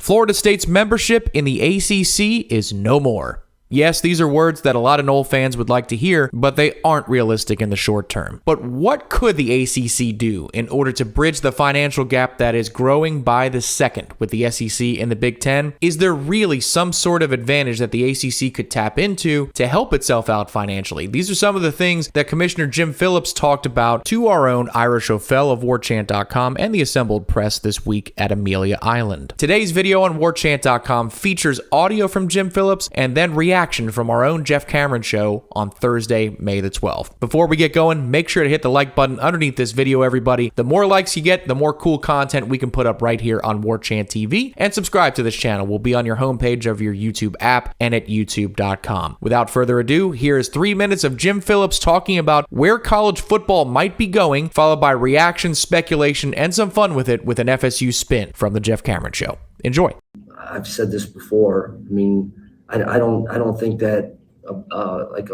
Florida State's membership in the ACC is no more. Yes, these are words that a lot of Nole fans would like to hear, but they aren't realistic in the short term. But what could the ACC do in order to bridge the financial gap that is growing by the second with the SEC and the Big Ten? Is there really some sort of advantage that the ACC could tap into to help itself out financially? These are some of the things that Commissioner Jim Phillips talked about to our own Irish O'Fell of Warchant.com and the assembled press this week at Amelia Island. Today's video on Warchant.com features audio from Jim Phillips and then reaction from our own Jeff Cameron show on Thursday, May the 12th. Before we get going, make sure to hit the like button underneath this video, everybody. The more likes you get, the more cool content we can put up right here on Warchant TV, and subscribe to this channel. We'll be on your homepage of your YouTube app and at youtube.com. Without further ado, here is 3 minutes of Jim Phillips talking about where college football might be going, followed by reaction, speculation, and some fun with it with an FSU spin from the Jeff Cameron show. Enjoy. I've said this before. I mean, I don't think that a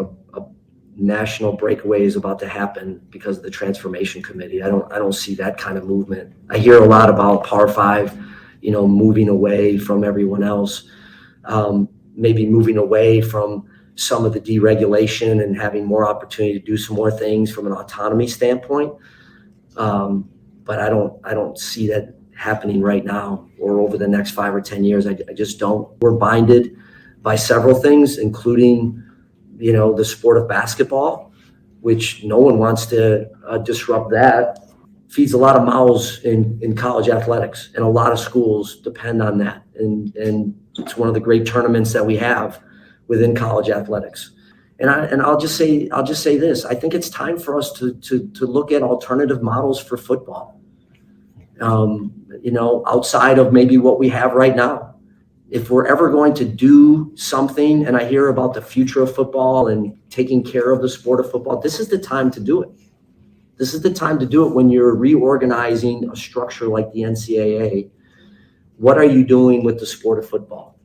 national breakaway is about to happen because of the transformation committee. I don't see that kind of movement. I hear a lot about Power 5, moving away from everyone else, maybe moving away from some of the deregulation and having more opportunity to do some more things from an autonomy standpoint. But I don't see that happening right now or over the next 5 or 10 years. I just don't. We're binded by several things, including, the sport of basketball, which no one wants to disrupt. That feeds a lot of mouths in college athletics, and a lot of schools depend on that. And it's one of the great tournaments that we have within college athletics. And I'll just say this: I think it's time for us to look at alternative models for football. Outside of maybe what we have right now. If we're ever going to do something, and I hear about the future of football and taking care of the sport of football, this is the time to do it. This is the time to do it when you're reorganizing a structure like the NCAA. What are you doing with the sport of football?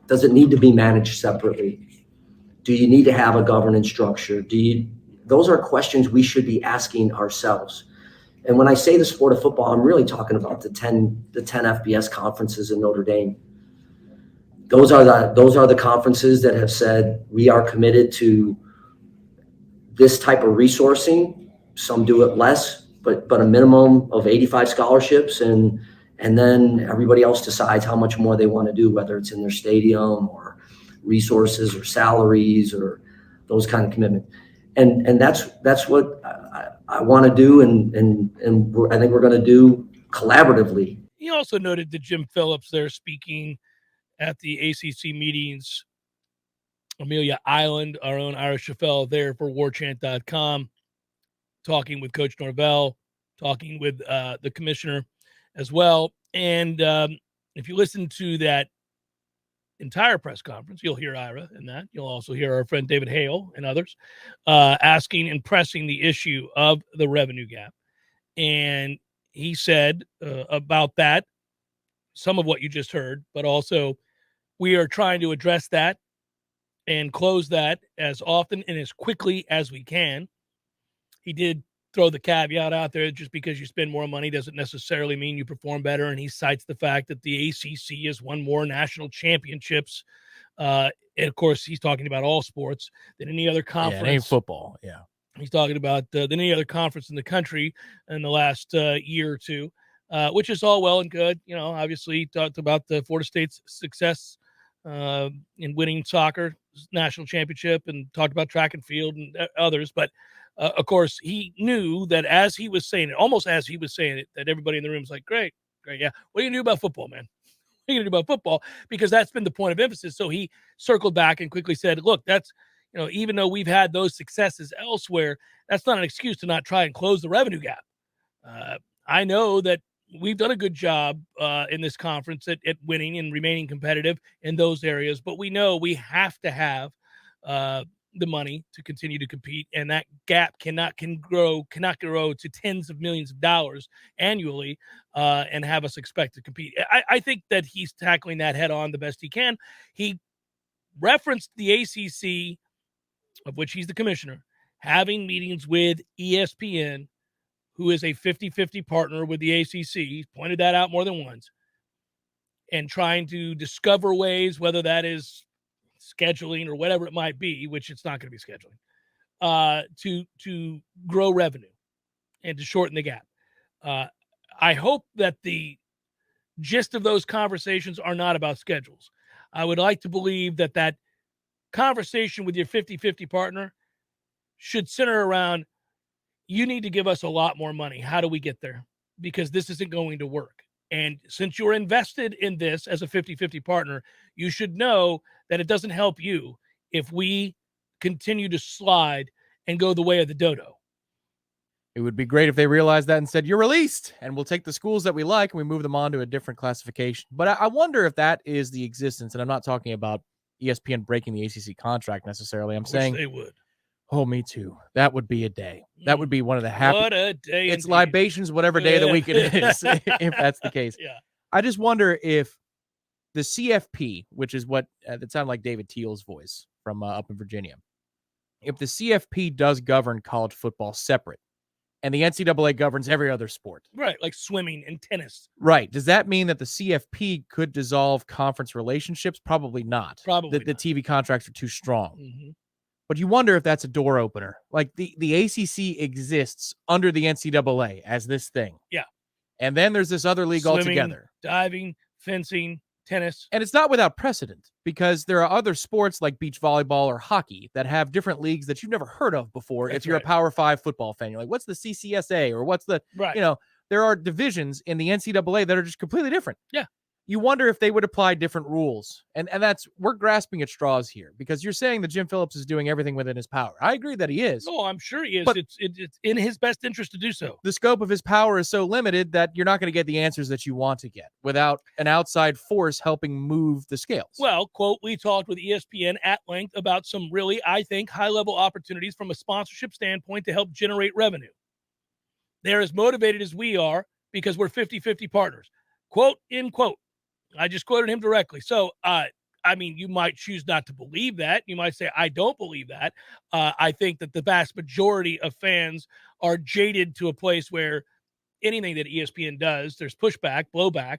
Does it need to be managed separately? Do you need to have a governance structure? Those are questions we should be asking ourselves. And when I say the sport of football, I'm really talking about the 10 FBS conferences in Notre Dame. Those are the conferences that have said we are committed to this type of resourcing. Some do it less, but a minimum of 85 scholarships, and then everybody else decides how much more they want to do, whether it's in their stadium or resources or salaries or those kind of commitments. And that's what I want to do, and I think we're going to do collaboratively. He also noted that Jim Phillips there speaking at the ACC meetings, Amelia Island, our own Irish O'Fell there for Warchant.com, talking with Coach Norvell, talking with the commissioner as well. And if you listen to that entire press conference, you'll hear Ira in that. You'll also hear our friend David Hale and others asking and pressing the issue of the revenue gap. And he said about that, some of what you just heard, but also we are trying to address that and close that as often and as quickly as we can. He did throw the caveat out there, just because you spend more money doesn't necessarily mean you perform better. And he cites the fact that the ACC has won more national championships. And of course, he's talking about all sports than any other conference. Yeah, it ain't football. Yeah. He's talking about than any other conference in the country in the last year or two, which is all well and good. Obviously he talked about the Florida State's success in winning soccer national championship, and talked about track and field and others. But of course, he knew that as he was saying it, almost as he was saying it, that everybody in the room was like, great. Yeah. What are you going to do about football, man? What are you going to do about football? Because that's been the point of emphasis. So he circled back and quickly said, look, that's, even though we've had those successes elsewhere, that's not an excuse to not try and close the revenue gap. I know that we've done a good job in this conference at winning and remaining competitive in those areas, but we know we have to have the money to continue to compete, and that gap cannot grow to tens of millions of dollars annually and have us expect to compete. I think that he's tackling that head on the best he can. He referenced the ACC, of which he's the commissioner, having meetings with ESPN, who is a 50-50 partner with the ACC. He's pointed that out more than once. and trying to discover ways, whether that is scheduling or whatever it might be, which it's not going to be scheduling, to grow revenue and to shorten the gap. I hope that the gist of those conversations are not about schedules. I would like to believe that that conversation with your 50-50 partner should center around, you need to give us a lot more money. How do we get there? Because this isn't going to work. And since you're invested in this as a 50-50 partner, you should know that it doesn't help you if we continue to slide and go the way of the dodo. It would be great if they realized that and said, you're released, and we'll take the schools that we like and we move them on to a different classification. But I wonder if that is the existence, and I'm not talking about ESPN breaking the ACC contract necessarily. I'm saying they would. Oh, me too. That would be a day. That would be one of the happy. What a day! It's indeed. libations, whatever day of the week it is, if that's the case. Yeah. I just wonder if the CFP, which is what that sounded like David Teal's voice from up in Virginia, if the CFP does govern college football separate, and the NCAA governs every other sport, right, like swimming and tennis, right? Does that mean that the CFP could dissolve conference relationships? Probably not. Probably the TV contracts are too strong. Mm-hmm. But you wonder if that's a door opener. Like the ACC exists under the NCAA as this thing. Yeah. And then there's this other league Swimming, altogether. Diving, fencing, tennis. And it's not without precedent, because there are other sports like beach volleyball or hockey that have different leagues that you've never heard of before. That's if you're right. a Power 5 football fan, you're like, what's the CCSA or what's the, right. There are divisions in the NCAA that are just completely different. Yeah. You wonder if they would apply different rules. And we're grasping at straws here, because you're saying that Jim Phillips is doing everything within his power. I agree that he is. No, I'm sure he is. But it's in his best interest to do so. The scope of his power is so limited that you're not going to get the answers that you want to get without an outside force helping move the scales. Well, quote, we talked with ESPN at length about some really, I think, high-level opportunities from a sponsorship standpoint to help generate revenue. They're as motivated as we are because we're 50-50 partners. Quote, in quote. I just quoted him directly. So, you might choose not to believe that. You might say, I don't believe that. I think that the vast majority of fans are jaded to a place where anything that ESPN does, there's pushback, blowback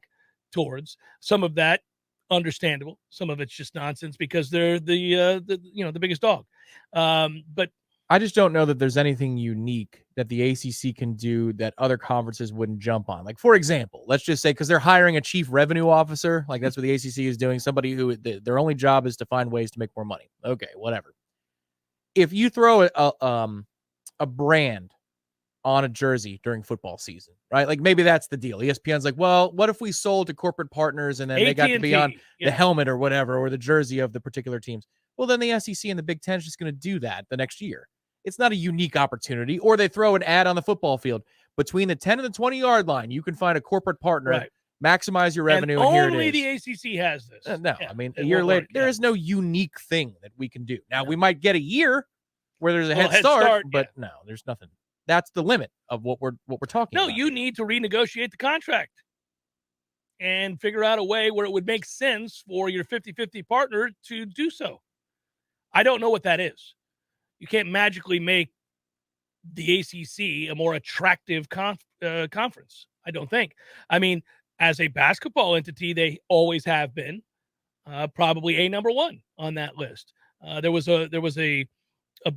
towards. Some of that understandable. Some of it's just nonsense because they're the biggest dog. But I just don't know that there's anything unique that the ACC can do that other conferences wouldn't jump on. Like, for example, let's just say, because they're hiring a chief revenue officer, like that's what the ACC is doing, somebody who their only job is to find ways to make more money. Okay, whatever. If you throw a brand on a jersey during football season, right? Like maybe that's the deal. ESPN's like, well, what if we sold to corporate partners and then they got to be on the helmet or whatever, or the jersey of the particular teams? Well, then the SEC and the Big Ten is just going to do that the next year. It's not a unique opportunity. Or they throw an ad on the football field. Between the 10 and the 20-yard line, you can find a corporate partner, right, maximize your revenue, and here it is. Only the ACC has this. No, yeah, a year later, there is no unique thing that we can do. Now, we might get a year where there's a head start, but no, there's nothing. That's the limit of what we're talking about. No, you need to renegotiate the contract and figure out a way where it would make sense for your 50-50 partner to do so. I don't know what that is. You can't magically make the ACC a more attractive conference, I don't think. I mean, as a basketball entity, they always have been probably a number one on that list. There was a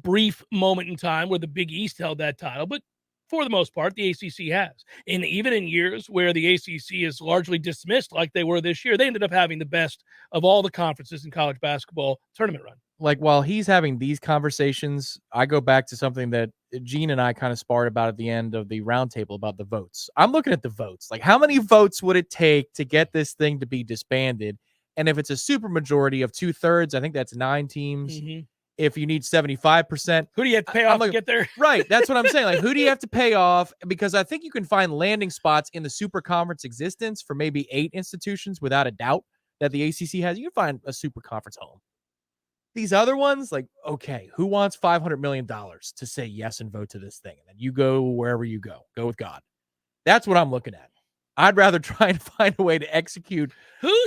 brief moment in time where the Big East held that title, but for the most part, the ACC has. And even in years where the ACC is largely dismissed like they were this year, they ended up having the best of all the conferences in college basketball tournament run. Like, while he's having these conversations, I go back to something that Gene and I kind of sparred about at the end of the roundtable about the votes. I'm looking at the votes. Like, how many votes would it take to get this thing to be disbanded? And if it's a super majority of 2/3, I think that's 9 teams. Mm-hmm. If you need 75%, who do you have to pay off to get there? Right. That's what I'm saying. Like, who do you have to pay off? Because I think you can find landing spots in the super conference existence for maybe 8 institutions without a doubt that the ACC has. You can find a super conference home. These other ones, like, okay, who wants $500 million to say yes and vote to this thing? And then you go wherever you go. Go with God. That's what I'm looking at. I'd rather try and find a way to execute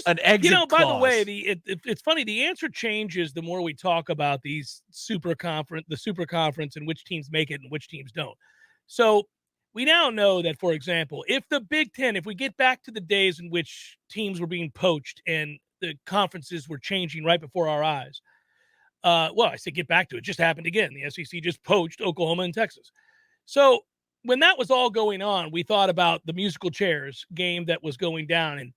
an exit clause. By the way, it's funny. The answer changes the more we talk about the super conference and which teams make it and which teams don't. So we now know that, for example, if the Big Ten, if we get back to the days in which teams were being poached and the conferences were changing right before our eyes, well, I say get back to it. It just happened again. The SEC just poached Oklahoma and Texas. So when that was all going on, we thought about the musical chairs game that was going down and,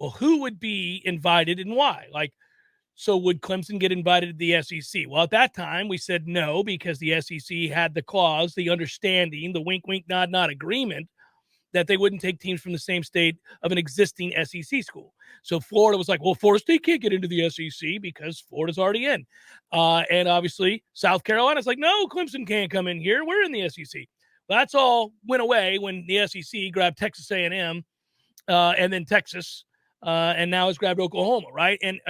well, who would be invited and why? Like, so would Clemson get invited to the SEC? Well, at that time, we said no because the SEC had the clause, the understanding, the wink, wink, nod, nod agreement that they wouldn't take teams from the same state of an existing SEC school. So Florida was like, well, Florida State can't get into the SEC because Florida's already in. And obviously, South Carolina's like, no, Clemson can't come in here. We're in the SEC. Well, that's all went away when the SEC grabbed Texas A&M and then Texas, and now has grabbed Oklahoma, right? And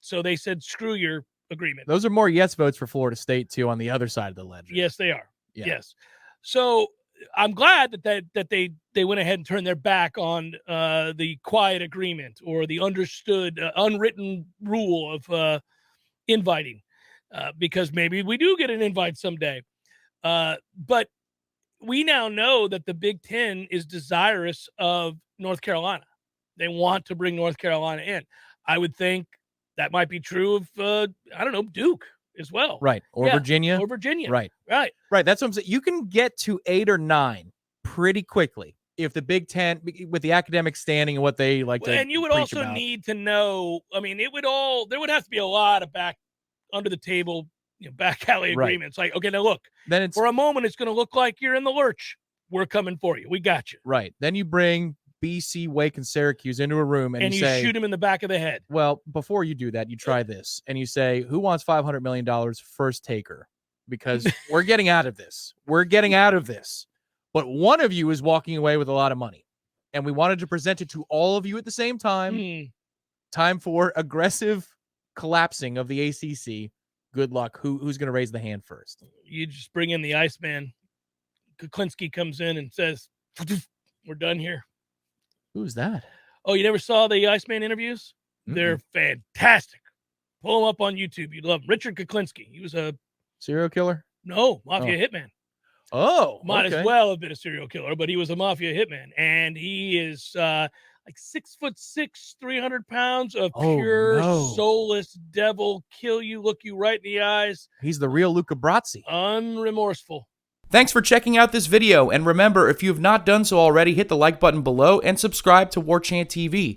so they said, screw your agreement. Those are more yes votes for Florida State, too, on the other side of the ledger. Yes, they are. Yeah. Yes. So I'm glad that they went ahead and turned their back on the quiet agreement or the understood, unwritten rule of inviting, because maybe we do get an invite someday. But we now know that the Big Ten is desirous of North Carolina. They want to bring North Carolina in. I would think that might be true of, I don't know, Duke as well. Right. Or Virginia. Or Virginia. Right. Right. Right. That's what I'm saying. You can get to 8 or 9 pretty quickly if the Big Ten, with the academic standing and what they like to And you would preach also about. need to know, I mean, there would have to be a lot of back under the table, back alley agreements. Like, okay, now look, then it's for a moment, it's going to look like you're in the lurch. We're coming for you. We got you. right. Then you bring BC, Wake, and Syracuse into a room and you say, shoot him in the back of the head. well, before you do that, you try this and you say, who wants $500 million first taker? Because we're getting out of this. We're getting out of this. But one of you is walking away with a lot of money. And we wanted to present it to all of you at the same time. Time for aggressive collapsing of the ACC. Good luck. Who's going to raise the hand first? You just bring in the Iceman. Kuklinski comes in and says, we're done here. Who's that? Oh, you never saw the Iceman interviews? Mm-mm. They're fantastic. Pull them up on YouTube. You'd love them. Richard Kuklinski. He was a serial killer? No, mafia hitman. Oh, Might okay. as well have been a serial killer, but he was a mafia hitman. And he is like 6'6", 300 pounds of pure, soulless devil, kill you, look you right in the eyes. He's the real Luca Brasi. Unremorseful. Thanks for checking out this video, and remember, if you have not done so already, hit the like button below and subscribe to Warchant TV.